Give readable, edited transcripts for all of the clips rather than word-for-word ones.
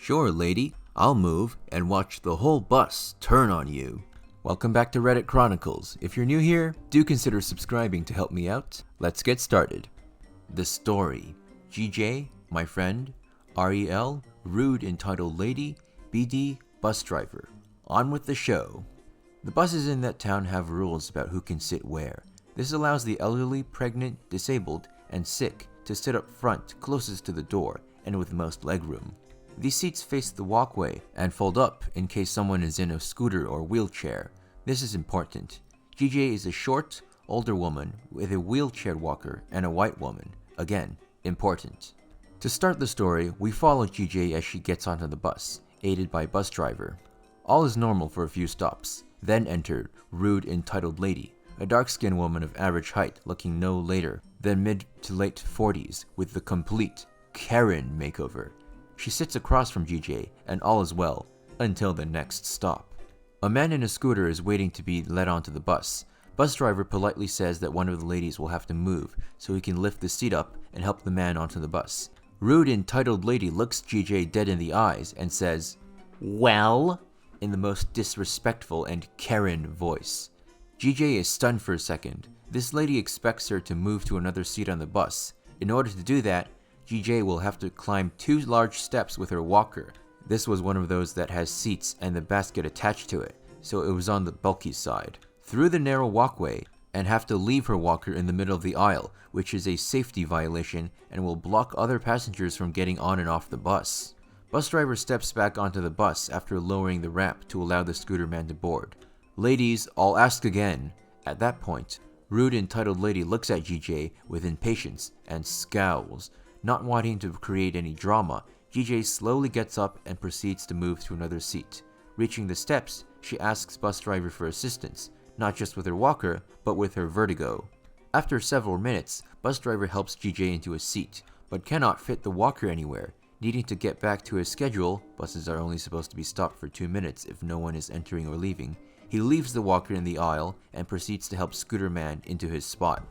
Sure, lady, I'll move and watch the whole bus turn on you. Welcome back to Reddit Chronicles. If you're new here, do consider subscribing to help me out. Let's get started. The story. GJ, my friend. REL, rude entitled lady. BD, bus driver. On with the show. The buses in that town have rules about who can sit where. This allows the elderly, pregnant, disabled, and sick to sit up front closest to the door and with most legroom. These seats face the walkway and fold up in case someone is in a scooter or wheelchair. This is important. GJ is a short, older woman with a wheelchair walker and a white woman. Again, important. To start the story, we follow GJ as she gets onto the bus, aided by bus driver. All is normal for a few stops. Then enter rude entitled lady, a dark-skinned woman of average height looking no later than mid to late 40s with the complete Karen makeover. She sits across from GJ and all is well until the next stop. A man in a scooter is waiting to be led onto the bus. Bus driver politely says that one of the ladies will have to move so he can lift the seat up and help the man onto the bus. Rude entitled lady looks GJ dead in the eyes and says, "Well?" in the most disrespectful and Karen voice. GJ is stunned for a second. This lady expects her to move to another seat on the bus. In order to do that, GJ will have to climb 2 large steps with her walker. This was one of those that has seats and the basket attached to it, so it was on the bulky side. Through the narrow walkway, and have to leave her walker in the middle of the aisle, which is a safety violation and will block other passengers from getting on and off the bus. Bus driver steps back onto the bus after lowering the ramp to allow the scooter man to board. "Ladies, I'll ask again." At that point, rude entitled lady looks at GJ with impatience and scowls. Not wanting to create any drama, GJ slowly gets up and proceeds to move to another seat. Reaching the steps, she asks bus driver for assistance, not just with her walker, but with her vertigo. After several minutes, bus driver helps GJ into a seat, but cannot fit the walker anywhere. Needing to get back to his schedule, buses are only supposed to be stopped for 2 minutes if no one is entering or leaving, he leaves the walker in the aisle and proceeds to help scooter man into his spot.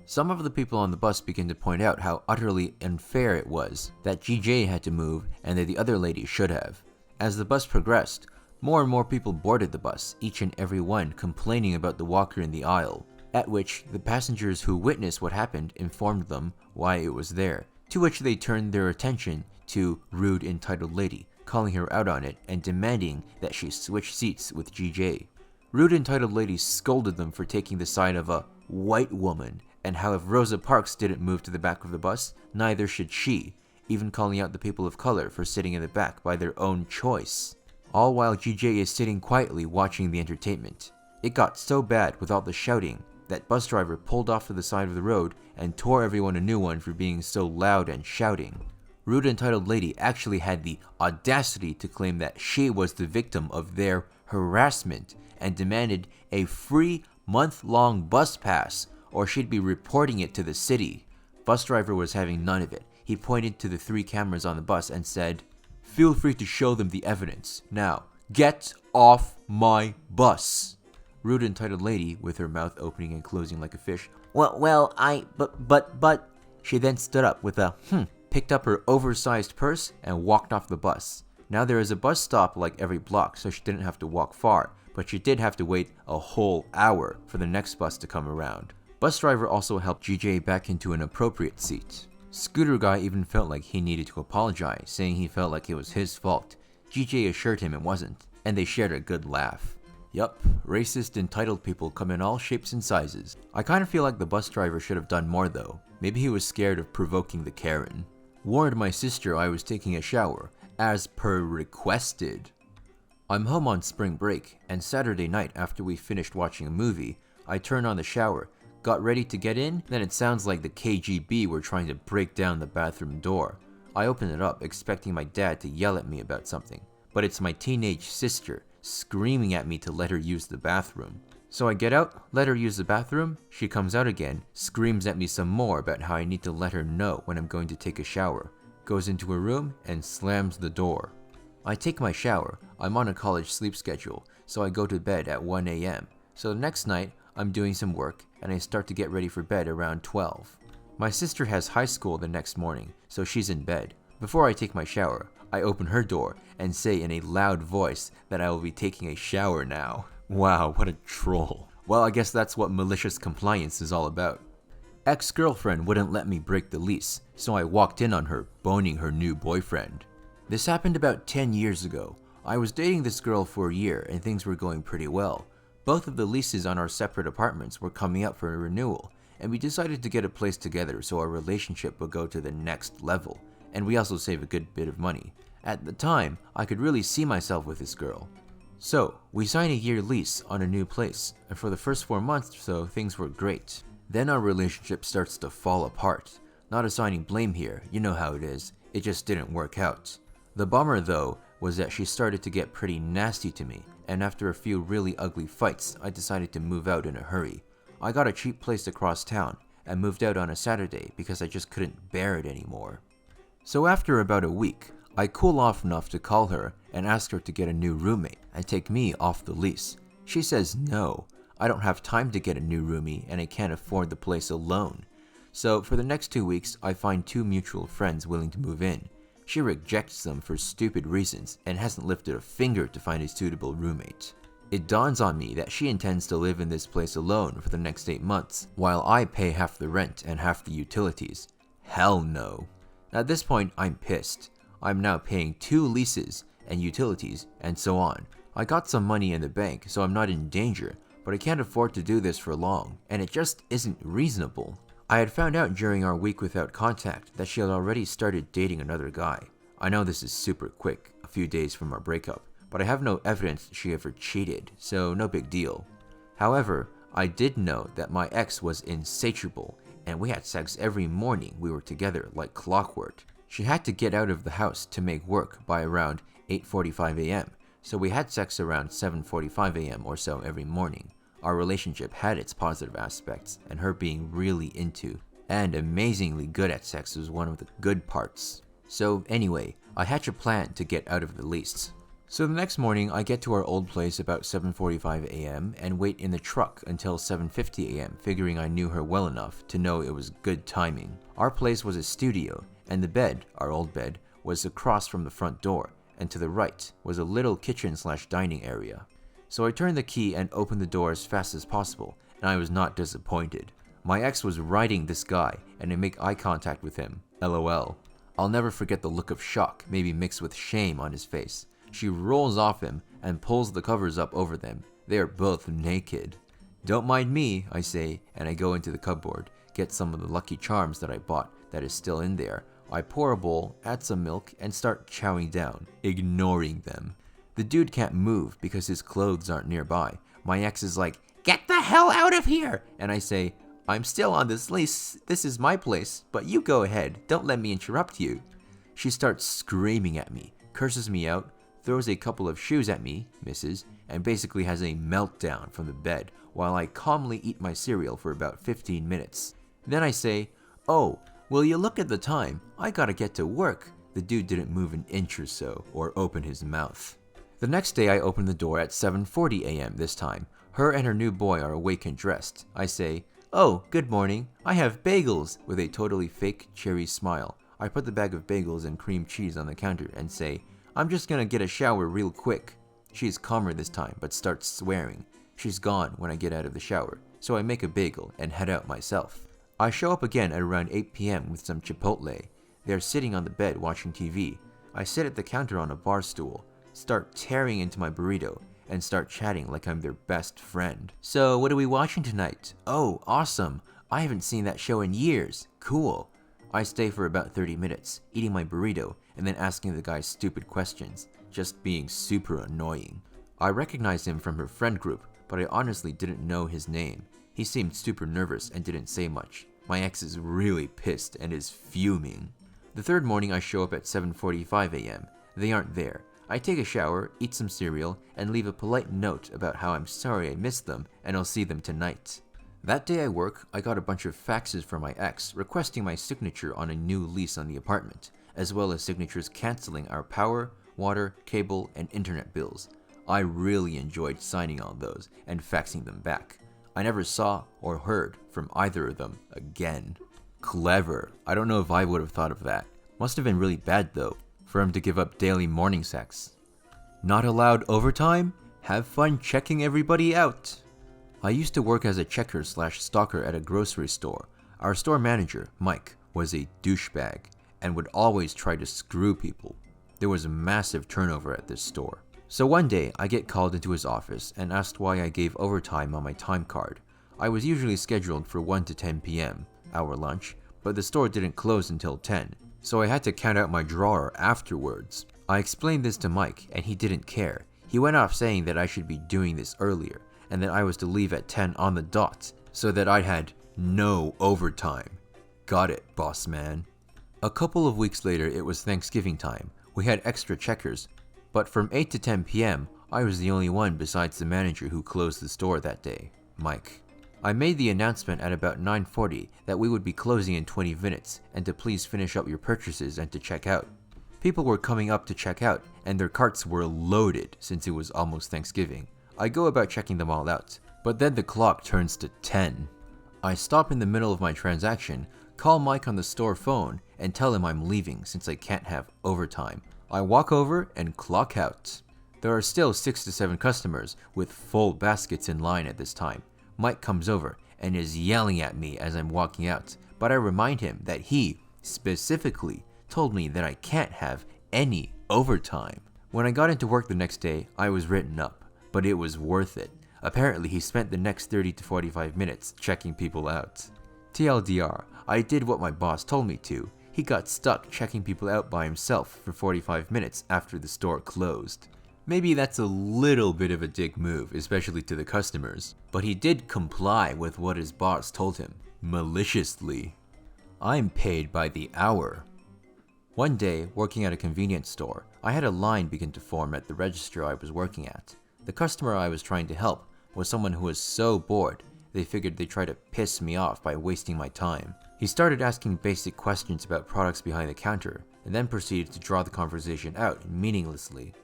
Some of the people on the bus begin to point out how utterly unfair it was that GJ had to move and that the other lady should have. As the bus progressed, more and more people boarded the bus, each and every one complaining about the walker in the aisle, at which the passengers who witnessed what happened informed them why it was there, to which they turned their attention to rude entitled lady, calling her out on it and demanding that she switch seats with GJ. Rude entitled lady scolded them for taking the side of a white woman, and how if Rosa Parks didn't move to the back of the bus, neither should she, even calling out the people of color for sitting in the back by their own choice. All while GJ is sitting quietly watching the entertainment. It got so bad with all the shouting that bus driver pulled off to the side of the road and tore everyone a new one for being so loud and shouting. Rude entitled lady actually had the audacity to claim that she was the victim of their harassment and demanded a free month-long bus pass or she'd be reporting it to the city. Bus driver was having none of it. He pointed to the 3 cameras on the bus and said, "Feel free to show them the evidence. Now, get off my bus." Rude entitled lady, with her mouth opening and closing like a fish, but. She then stood up with a picked up her oversized purse and walked off the bus. Now there is a bus stop like every block, so she didn't have to walk far, but she did have to wait a whole hour for the next bus to come around. Bus driver also helped GJ back into an appropriate seat. Scooter guy even felt like he needed to apologize, saying he felt like it was his fault. GJ assured him it wasn't, and they shared a good laugh. Yup, racist entitled people come in all shapes and sizes. I kinda feel like the bus driver should have done more though. Maybe he was scared of provoking the Karen. Warned my sister I was taking a shower, as per requested. I'm home on spring break, and Saturday night after we finished watching a movie, I turned on the shower, got ready to get in, then it sounds like the KGB were trying to break down the bathroom door. I open it up, expecting my dad to yell at me about something, but it's my teenage sister, screaming at me to let her use the bathroom. So I get out, let her use the bathroom, she comes out again, screams at me some more about how I need to let her know when I'm going to take a shower, goes into her room, and slams the door. I take my shower. I'm on a college sleep schedule, so I go to bed at 1 a.m. So the next night, I'm doing some work, and I start to get ready for bed around 12. My sister has high school the next morning, so she's in bed. Before I take my shower, I open her door and say in a loud voice that I will be taking a shower now. Wow, what a troll. Well, I guess that's what malicious compliance is all about. Ex-girlfriend wouldn't let me break the lease, so I walked in on her, boning her new boyfriend. This happened about 10 years ago. I was dating this girl for a year and things were going pretty well. Both of the leases on our separate apartments were coming up for a renewal, and we decided to get a place together so our relationship would go to the next level, and we also save a good bit of money. At the time, I could really see myself with this girl. So, we signed a year lease on a new place, and for the first 4 months or so, things were great. Then our relationship starts to fall apart. Not assigning blame here, you know how it is, it just didn't work out. The bummer though, was that she started to get pretty nasty to me, and after a few really ugly fights, I decided to move out in a hurry. I got a cheap place across town, and moved out on a Saturday because I just couldn't bear it anymore. So after about a week, I cool off enough to call her and ask her to get a new roommate and take me off the lease. She says no, I don't have time to get a new roomie and I can't afford the place alone. So for the next 2 weeks, I find 2 mutual friends willing to move in. She rejects them for stupid reasons and hasn't lifted a finger to find a suitable roommate. It dawns on me that she intends to live in this place alone for the next 8 months, while I pay half the rent and half the utilities. Hell no. At this point, I'm pissed. I'm now paying 2 leases and utilities and so on. I got some money in the bank, so I'm not in danger, but I can't afford to do this for long, and it just isn't reasonable. I had found out during our week without contact that she had already started dating another guy. I know this is super quick, a few days from our breakup, but I have no evidence she ever cheated, so no big deal. However, I did know that my ex was insatiable, and we had sex every morning we were together like clockwork. She had to get out of the house to make work by around 8:45 a.m., so we had sex around 7:45 a.m. or so every morning. Our relationship had its positive aspects, and her being really into and amazingly good at sex was one of the good parts. So anyway, I hatch a plan to get out of the lease. So the next morning, I get to our old place about 7:45 a.m. and wait in the truck until 7:50 a.m., figuring I knew her well enough to know it was good timing. Our place was a studio, and the bed, our old bed, was across from the front door, and to the right was a little kitchen/dining area. So I turned the key and opened the door as fast as possible, and I was not disappointed. My ex was riding this guy, and I make eye contact with him. LOL. I'll never forget the look of shock, maybe mixed with shame, on his face. She rolls off him and pulls the covers up over them. They are both naked. Don't mind me, I say, and I go into the cupboard, get some of the Lucky Charms that I bought that is still in there. I pour a bowl, add some milk, and start chowing down, ignoring them. The dude can't move because his clothes aren't nearby. My ex is like, "Get the hell out of here!" And I say, "I'm still on this lease, this is my place, but you go ahead, don't let me interrupt you." She starts screaming at me, curses me out, throws a couple of shoes at me, misses, and basically has a meltdown from the bed while I calmly eat my cereal for about 15 minutes. Then I say, "Oh, will you look at the time? I gotta get to work." The dude didn't move an inch or so, or open his mouth. The next day I open the door at 7:40 a.m. this time. Her and her new boy are awake and dressed. I say, "Oh, good morning. I have bagels," with a totally fake cherry smile. I put the bag of bagels and cream cheese on the counter and say, "I'm just gonna get a shower real quick." She is calmer this time, but starts swearing. She's gone when I get out of the shower, so I make a bagel and head out myself. I show up again at around 8 p.m. with some Chipotle. They are sitting on the bed watching TV. I sit at the counter on a bar stool, start tearing into my burrito, and start chatting like I'm their best friend. "So, what are we watching tonight?" "Oh, awesome. I haven't seen that show in years. Cool." I stay for about 30 minutes, eating my burrito, and then asking the guy stupid questions, just being super annoying. I recognized him from her friend group, but I honestly didn't know his name. He seemed super nervous and didn't say much. My ex is really pissed and is fuming. The third morning I show up at 7:45 a.m. They aren't there. I take a shower, eat some cereal, and leave a polite note about how I'm sorry I missed them and I'll see them tonight. That day at work, I got a bunch of faxes from my ex requesting my signature on a new lease on the apartment, as well as signatures canceling our power, water, cable, and internet bills. I really enjoyed signing all those and faxing them back. I never saw or heard from either of them again. Clever. I don't know if I would have thought of that. Must have been really bad though. for him to give up daily morning sex. Not allowed overtime? Have fun checking everybody out. I used to work as a checker/stalker at a grocery store. Our store manager, Mike, was a douchebag and would always try to screw people. There was a massive turnover at this store. So one day, I get called into his office and asked why I gave overtime on my time card. I was usually scheduled for 1 to 10 p.m., our lunch, but the store didn't close until 10, so I had to count out my drawer afterwards. I explained this to Mike, and he didn't care. He went off saying that I should be doing this earlier, and that I was to leave at 10 on the dot, so that I had no overtime. Got it, boss man. A couple of weeks later, it was Thanksgiving time. We had extra checkers, but from 8 to 10 p.m., I was the only one besides the manager who closed the store that day, Mike. I made the announcement at about 9:40 that we would be closing in 20 minutes and to please finish up your purchases and to check out. People were coming up to check out, and their carts were loaded since it was almost Thanksgiving. I go about checking them all out, but then the clock turns to 10. I stop in the middle of my transaction, call Mike on the store phone, and tell him I'm leaving since I can't have overtime. I walk over and clock out. There are still 6 to 7 customers with full baskets in line at this time. Mike comes over and is yelling at me as I'm walking out, but I remind him that he, specifically, told me that I can't have any overtime. When I got into work the next day, I was written up, but it was worth it. Apparently, he spent the next 30 to 45 minutes checking people out. TLDR, I did what my boss told me to. He got stuck checking people out by himself for 45 minutes after the store closed. Maybe that's a little bit of a dick move, especially to the customers, but he did comply with what his boss told him, maliciously. I'm paid by the hour. One day, working at a convenience store, I had a line begin to form at the register I was working at. The customer I was trying to help was someone who was so bored, they figured they'd try to piss me off by wasting my time. He started asking basic questions about products behind the counter, and then proceeded to draw the conversation out meaninglessly.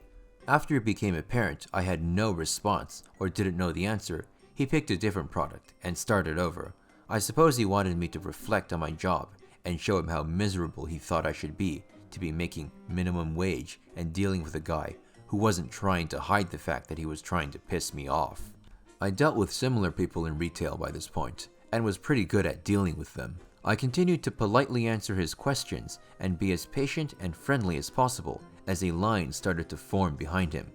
After it became apparent I had no response or didn't know the answer, he picked a different product and started over. I suppose he wanted me to reflect on my job and show him how miserable he thought I should be to be making minimum wage and dealing with a guy who wasn't trying to hide the fact that he was trying to piss me off. I dealt with similar people in retail by this point, and was pretty good at dealing with them. I continued to politely answer his questions and be as patient and friendly as possible as a line started to form behind him.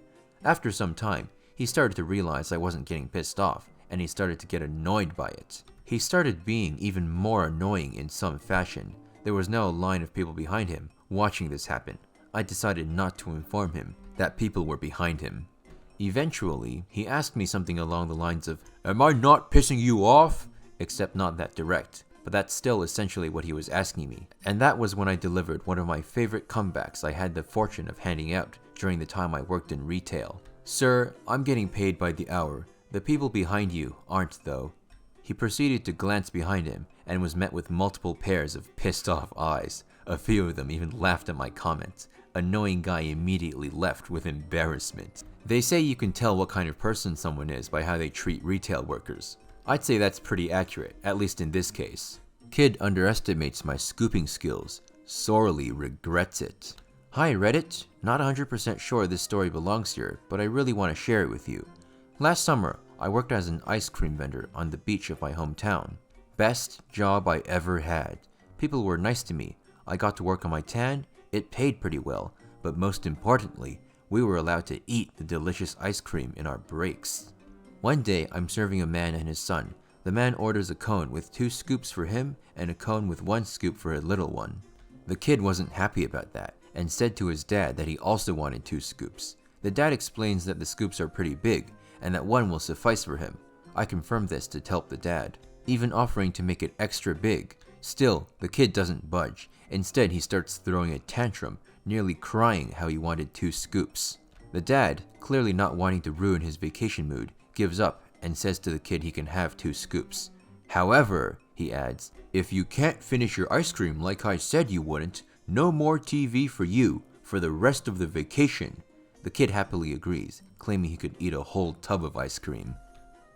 After some time, he started to realize I wasn't getting pissed off, and he started to get annoyed by it. He started being even more annoying in some fashion. There was now a line of people behind him watching this happen. I decided not to inform him that people were behind him. Eventually, he asked me something along the lines of, "Am I not pissing you off?" Except not that direct, but that's still essentially what he was asking me. And that was when I delivered one of my favorite comebacks I had the fortune of handing out during the time I worked in retail. "Sir, I'm getting paid by the hour. The people behind you aren't though." He proceeded to glance behind him and was met with multiple pairs of pissed off eyes. A few of them even laughed at my comments. Annoying guy immediately left with embarrassment. They say you can tell what kind of person someone is by how they treat retail workers. I'd say that's pretty accurate, at least in this case. Kid underestimates my scooping skills, sorely regrets it. Hi Reddit, not 100% sure this story belongs here, but I really want to share it with you. Last summer, I worked as an ice cream vendor on the beach of my hometown. Best job I ever had. People were nice to me. I got to work on my tan, it paid pretty well, but most importantly, we were allowed to eat the delicious ice cream in our breaks. One day, I'm serving a man and his son. The man orders a cone with 2 scoops for him and a cone with 1 scoop for a little one. The kid wasn't happy about that and said to his dad that he also wanted 2 scoops. The dad explains that the scoops are pretty big and that 1 will suffice for him. I confirm this to help the dad, even offering to make it extra big. Still, the kid doesn't budge. Instead, he starts throwing a tantrum, nearly crying how he wanted 2 scoops. The dad, clearly not wanting to ruin his vacation mood, gives up and says to the kid he can have 2 scoops. However, he adds, "If you can't finish your ice cream like I said you wouldn't, no more TV for you for the rest of the vacation." The kid happily agrees, claiming he could eat a whole tub of ice cream.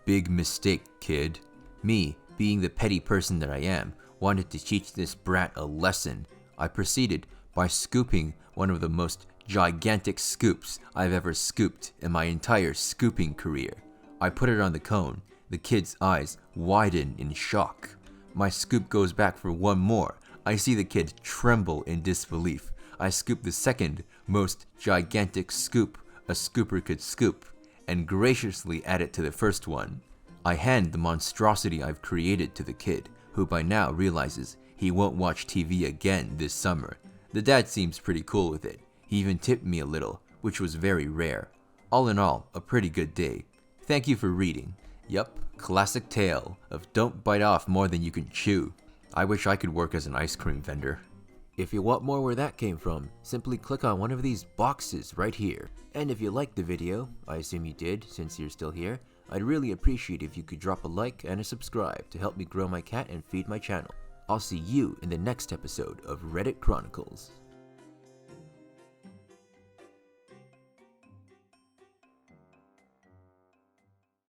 Big mistake, kid. Me, being the petty person that I am, wanted to teach this brat a lesson. I proceeded, by scooping one of the most gigantic scoops I've ever scooped in my entire scooping career. I put it on the cone. The kid's eyes widen in shock. My scoop goes back for one more. I see the kid tremble in disbelief. I scoop the second most gigantic scoop a scooper could scoop, and graciously add it to the first one. I hand the monstrosity I've created to the kid, who by now realizes he won't watch TV again this summer. The dad seems pretty cool with it. He even tipped me a little, which was very rare. All in all, a pretty good day. Thank you for reading. Yup, classic tale of don't bite off more than you can chew. I wish I could work as an ice cream vendor. If you want more where that came from, simply click on one of these boxes right here. And if you liked the video, I assume you did since you're still here, I'd really appreciate if you could drop a like and a subscribe to help me grow my cat and feed my channel. I'll see you in the next episode of Reddit Chronicles.